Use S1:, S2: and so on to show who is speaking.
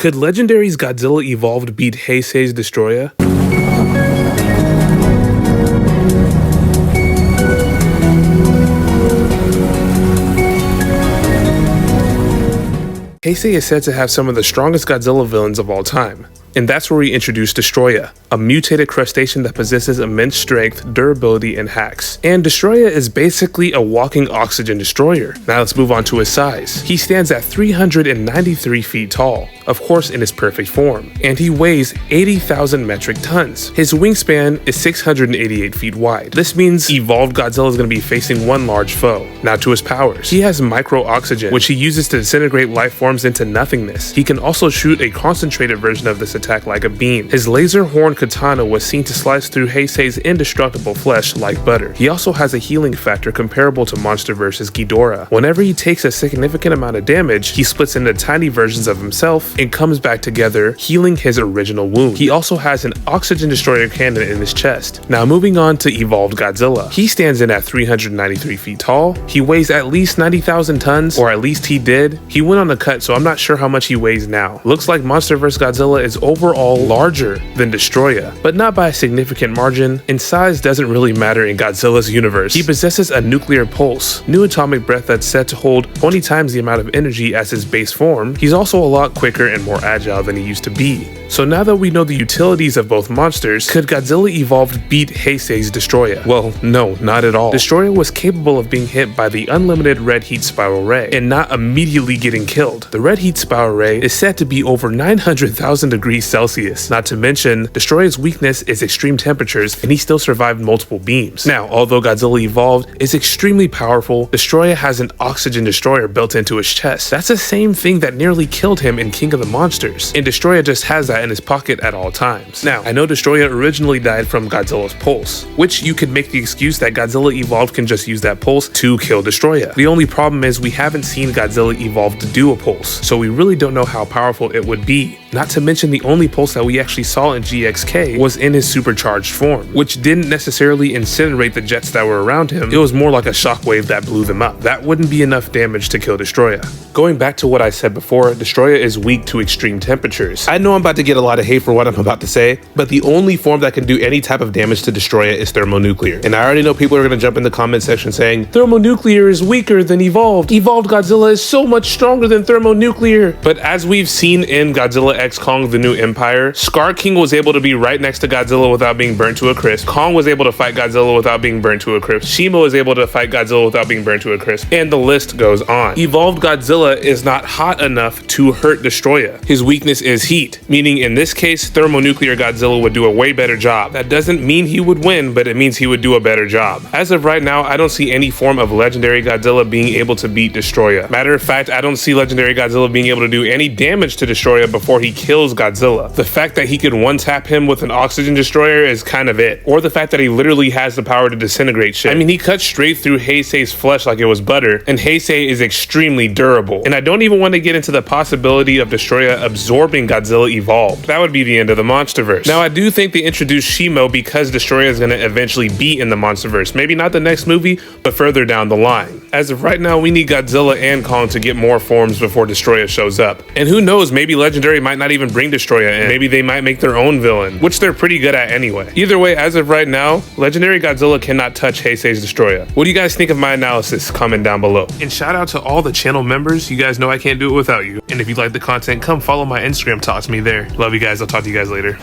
S1: Could Legendary's Godzilla Evolved beat Heisei's Destoroyah? Heisei is said to have some of the strongest Godzilla villains of all time. And that's where we introduce Destoroyah, a mutated crustacean that possesses immense strength, durability, and hacks. And Destoroyah is basically a walking oxygen destroyer. Now let's move on to his size. He stands at 393 feet tall, of course in his perfect form, and he weighs 80,000 metric tons. His wingspan is 688 feet wide. This means evolved Godzilla is going to be facing one large foe. Now to his powers. He has micro-oxygen, which he uses to disintegrate life forms into nothingness. He can also shoot a concentrated version of this attack like a beam. His laser horn katana was seen to slice through Heisei's indestructible flesh like butter. He also has a healing factor comparable to MonsterVerse's Ghidorah. Whenever he takes a significant amount of damage, he splits into tiny versions of himself and comes back together, healing his original wound. He also has an oxygen destroyer cannon in his chest. Now moving on to evolved Godzilla. He stands in at 393 feet tall. He weighs at least 90,000 tons, or at least he did. He went on a cut, so I'm not sure how much he weighs now. Looks like MonsterVerse Godzilla is overall larger than Destoroyah, but not by a significant margin, and size doesn't really matter in Godzilla's universe. He possesses a nuclear pulse, new atomic breath that's said to hold 20 times the amount of energy as his base form. He's also a lot quicker and more agile than he used to be. So now that we know the utilities of both monsters, could Godzilla Evolved beat Heisei's Destoroyah? Well, no, not at all. Destoroyah was capable of being hit by the unlimited red heat spiral ray and not immediately getting killed. The red heat spiral ray is said to be over 900,000 degrees Celsius. Not to mention, Destoroyah's weakness is extreme temperatures, and he still survived multiple beams. Now, although Godzilla Evolved is extremely powerful, Destoroyah has an oxygen destroyer built into his chest. That's the same thing that nearly killed him in King of the Monsters, and Destoroyah just has that in his pocket at all times. Now, I know Destoroyah originally died from Godzilla's pulse, which you could make the excuse that Godzilla Evolved can just use that pulse to kill Destoroyah. The only problem is we haven't seen Godzilla Evolved to do a pulse, so we really don't know how powerful it would be. Not to mention the only pulse that we actually saw in GXK was in his supercharged form, which didn't necessarily incinerate the jets that were around him. It was more like a shockwave that blew them up. That wouldn't be enough damage to kill Destoroyah. Going back to what I said before, Destoroyah is weak to extreme temperatures. I know I'm about to get a lot of hate for what I'm about to say, but the only form that can do any type of damage to Destoroyah is thermonuclear. And I already know people are going to jump in the comment section saying, thermonuclear is weaker than evolved. Evolved Godzilla is so much stronger than thermonuclear. But as we've seen in Godzilla X Kong the New Empire, Scar King was able to be right next to Godzilla without being burnt to a crisp. Kong was able to fight Godzilla without being burnt to a crisp. Shima was able to fight Godzilla without being burnt to a crisp. And the list goes on. Evolved Godzilla is not hot enough to hurt Destoroyah. His weakness is heat, meaning in this case, thermonuclear Godzilla would do a way better job. That doesn't mean he would win, but it means he would do a better job. As of right now, I don't see any form of legendary Godzilla being able to beat Destoroyah. Matter of fact, I don't see legendary Godzilla being able to do any damage to Destoroyah before he kills Godzilla. The fact that he could one-tap him with an oxygen destroyer is kind of it. Or the fact that he literally has the power to disintegrate shit. I mean, he cut straight through Heisei's flesh like it was butter, and Heisei is extremely durable. And I don't even want to get into the possibility of Destoroyah absorbing Godzilla Evolved. That would be the end of the Monsterverse. Now, I do think they introduced Shimo because Destoroyah is going to eventually be in the Monsterverse. Maybe not the next movie, but further down the line. As of right now, we need Godzilla and Kong to get more forms before Destoroyah shows up. And who knows, maybe Legendary might not even bring Destoroyah in. Maybe they might make their own villain, which they're pretty good at anyway. Either way, as of right now, Legendary Godzilla cannot touch Heisei's Destoroyah. What do you guys think of my analysis? Comment down below. And shout out to all the channel members. You guys know I can't do it without you. And if you like the content, come follow my Instagram, talk to me there. Love you guys. I'll talk to you guys later.